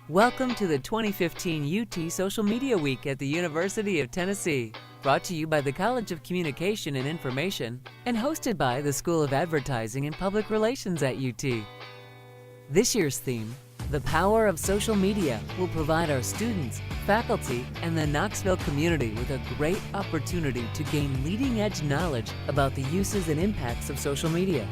Welcome to the 2015 UT Social Media Week at the University of Tennessee, brought to you by the College of Communication and Information and hosted by the School of Advertising and Public Relations at UT. This year's theme, The Power of Social Media, will provide our students, faculty, and the Knoxville community with a great opportunity to gain leading-edge knowledge about the uses and impacts of social media.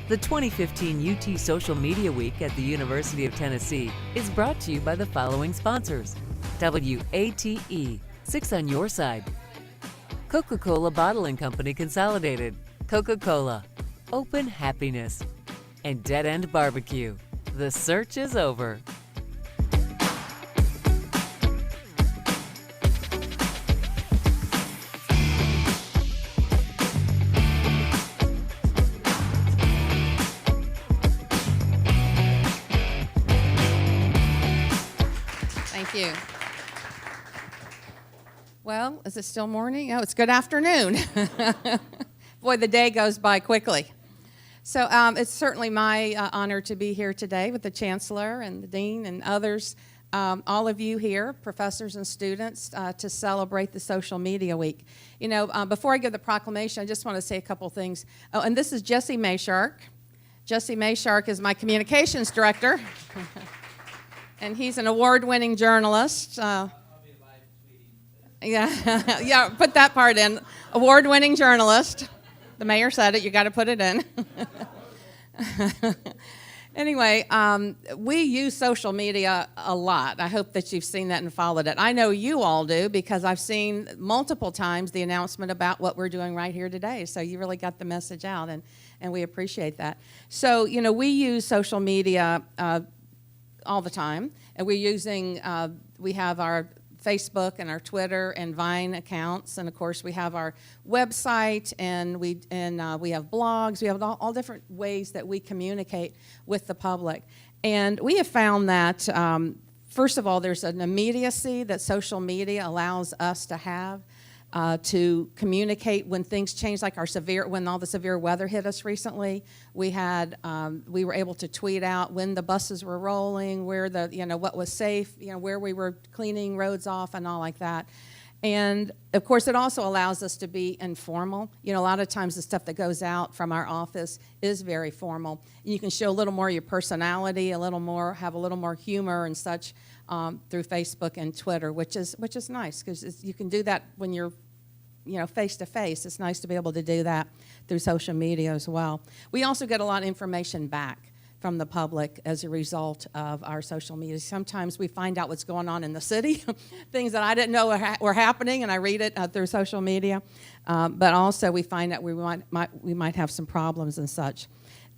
The 2015 UT Social Media Week at the University of Tennessee is brought to you by the following sponsors: WATE, 6 on your side; Coca-Cola Bottling Company Consolidated, Coca-Cola, Open Happiness; and Dead End Barbecue. The search is over. Thank you. Well, is it still morning? Oh, it's good afternoon. Boy, the day goes by quickly. So it's certainly my honor to be here today with the Chancellor and the Dean and others, all of you here, professors and students, to celebrate the Social Media Week. You know, before I give the proclamation, I just want to say a couple things. Oh, and this is Jesse Mayshark. Jesse Mayshark is my communications director. And he's an award-winning journalist. Yeah, yeah, put that part in. Award-winning journalist. The mayor said it, you got to put it in. Anyway, we use social media a lot. I hope that you've seen that and followed it. I know you all do because I've seen multiple times the announcement about what we're doing right here today. So you really got the message out, and we appreciate that. So, you know, we use social media all the time, and we're using, we have our Facebook and our Twitter and Vine accounts, and of course we have our website, and we have blogs. We have all different ways that we communicate with the public, and we have found that first of all, there's an immediacy that social media allows us to have to communicate when things change, like when all the severe weather hit us recently. We were able to tweet out when the buses were rolling, where what was safe, where we were cleaning roads off and all like that. And of course, it also allows us to be informal. A lot of times the stuff that goes out from our office is very formal. You can show a little more of your personality, have a little more humor and such through Facebook and Twitter, which is nice because you can do that when you're face to face. It's nice to be able to do that through social media as well. We also get a lot of information back from the public as a result of our social media. Sometimes we find out what's going on in the city, things that I didn't know were happening, and I read it through social media. But also we find out we might have some problems and such.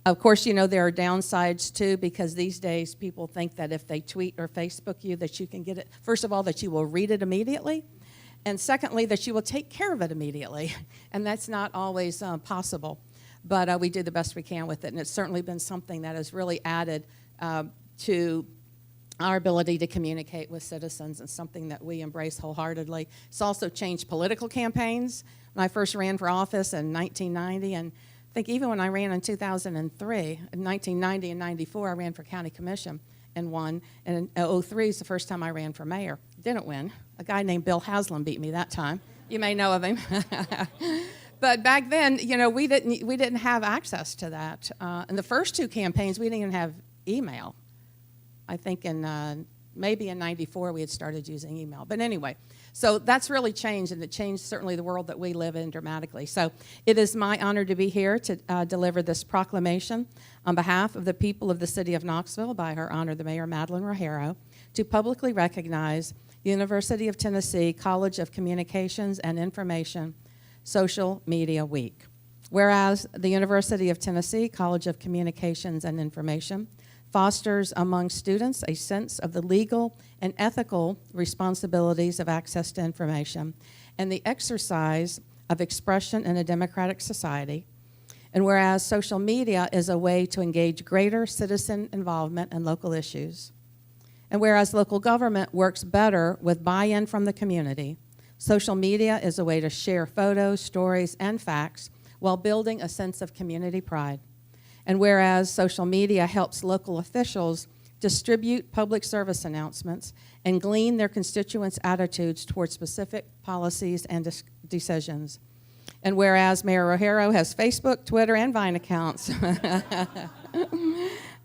Of course, there are downsides too, because these days people think that if they tweet or Facebook you, that you can get it, first of all, that you will read it immediately, and secondly, that you will take care of it immediately. And that's not always possible. But we do the best we can with it, and it's certainly been something that has really added to our ability to communicate with citizens, and something that we embrace wholeheartedly. It's also changed political campaigns. When I first ran for office in 1990, and I think even when I ran in 2003, in 1990 and 94, I ran for county commission and won. And in 2003 is the first time I ran for mayor. Didn't win. A guy named Bill Haslam beat me that time. You may know of him. But back then, we didn't have access to that. In the first two campaigns, we didn't even have email. I think maybe in 94 we had started using email. But anyway, so that's really changed, and it changed certainly the world that we live in dramatically. So it is my honor to be here to deliver this proclamation on behalf of the people of the city of Knoxville, by her honor, the Mayor Madeline Rogero, to publicly recognize the University of Tennessee College of Communications and Information Social Media Week. Whereas the University of Tennessee College of Communications and Information fosters among students a sense of the legal and ethical responsibilities of access to information and the exercise of expression in a democratic society. And whereas social media is a way to engage greater citizen involvement in local issues. And whereas local government works better with buy-in from the community, Social media is a way to share photos, stories, and facts while building a sense of community pride. And whereas social media helps local officials distribute public service announcements and glean their constituents' attitudes toward specific policies and decisions. And whereas Mayor Rogero has Facebook, Twitter, and Vine accounts,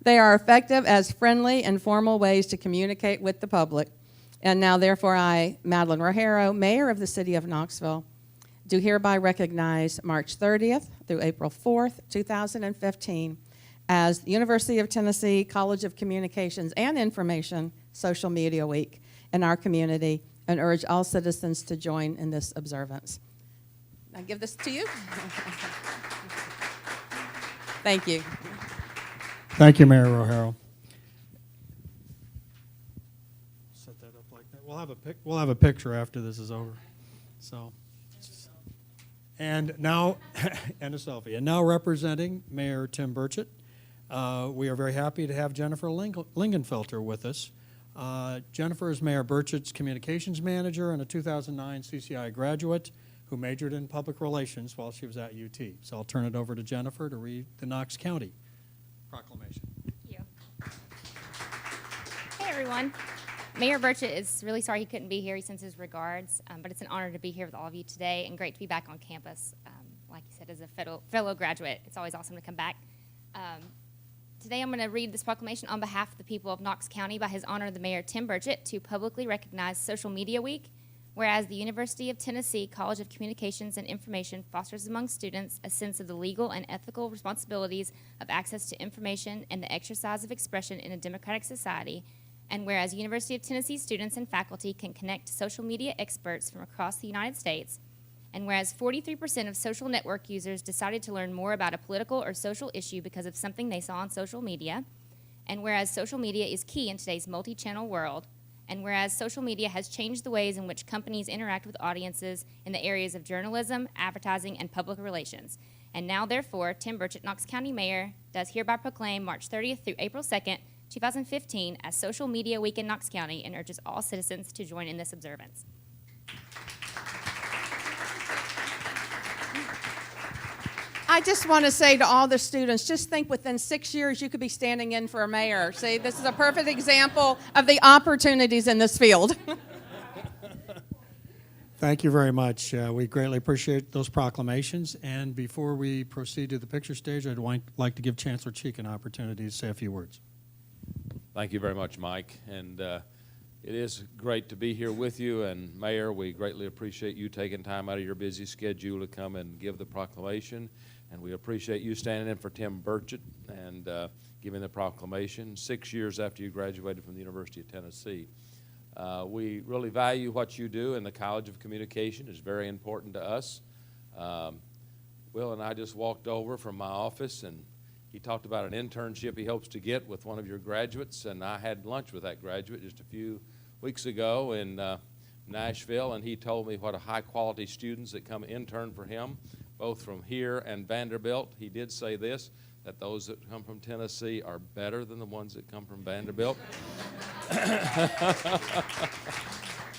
they are effective as friendly and formal ways to communicate with the public. And now, therefore, I, Madeline Rogero, Mayor of the City of Knoxville, do hereby recognize March 30th through April 4th, 2015, as the University of Tennessee College of Communications and Information Social Media Week in our community, and urge all citizens to join in this observance. I give this to you. Thank you. Thank you, Mayor Rogero. Set that up like that. We'll have a picture after this is over. So, and now, and a selfie. And now representing Mayor Tim Burchett, we are very happy to have Jennifer Lingenfelter with us. Jennifer is Mayor Burchett's communications manager and a 2009 CCI graduate who majored in public relations while she was at UT. So I'll turn it over to Jennifer to read the Knox County Proclamation. Thank you. Hey, everyone. Mayor Burchett is really sorry he couldn't be here. He sends his regards, but it's an honor to be here with all of you today and great to be back on campus. Like you said, as a fellow graduate, it's always awesome to come back. Today I'm going to read this proclamation on behalf of the people of Knox County by His Honor the Mayor Tim Burchett to publicly recognize Social Media Week, whereas the University of Tennessee College of Communications and Information fosters among students a sense of the legal and ethical responsibilities of access to information and the exercise of expression in a democratic society, and whereas University of Tennessee students and faculty can connect to social media experts from across the United States, and whereas 43% of social network users decided to learn more about a political or social issue because of something they saw on social media, and whereas social media is key in today's multi-channel world, and whereas social media has changed the ways in which companies interact with audiences in the areas of journalism, advertising, and public relations. And now, therefore, Tim Burchett, Knox County Mayor, does hereby proclaim March 30th through April 2nd, 2015 as Social Media Week in Knox County and urges all citizens to join in this observance. I just want to say to all the students, just think within 6 years you could be standing in for a mayor. See, this is a perfect example of the opportunities in this field. Thank you very much. We greatly appreciate those proclamations. And before we proceed to the picture stage, I'd like to give Chancellor Cheek an opportunity to say a few words. Thank you very much, Mike. And it is great to be here with you. And Mayor, we greatly appreciate you taking time out of your busy schedule to come and give the proclamation. And we appreciate you standing in for Tim Burchett and giving the proclamation 6 years after you graduated from the University of Tennessee. We really value what you do in the College of Communication. It's very important to us. Will and I just walked over from my office, and he talked about an internship he hopes to get with one of your graduates, and I had lunch with that graduate just a few weeks ago in Nashville, and he told me what a high-quality students that come intern for him, both from here and Vanderbilt. He did say this, that those that come from Tennessee are better than the ones that come from Vanderbilt.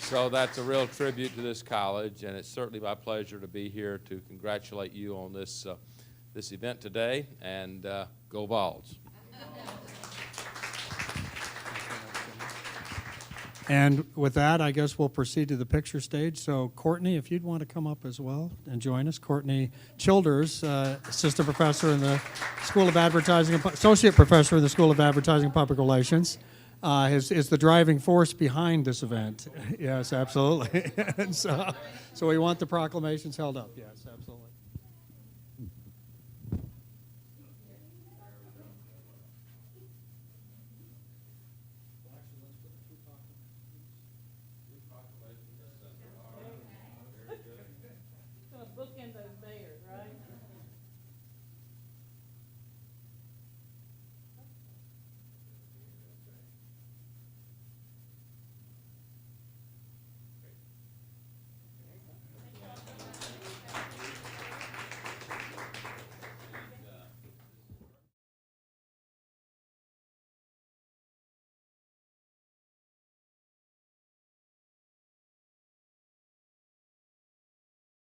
So that's a real tribute to this college, and it's certainly my pleasure to be here to congratulate you on this this event today, and go Vols. And with that, I guess we'll proceed to the picture stage. So, Courtney, if you'd want to come up as well and join us. Courtney Childers, assistant professor in the School of Advertising, associate professor in the School of Advertising and Public Relations, is the driving force behind this event. Yes, absolutely. And so we want the proclamations held up. Yes, absolutely.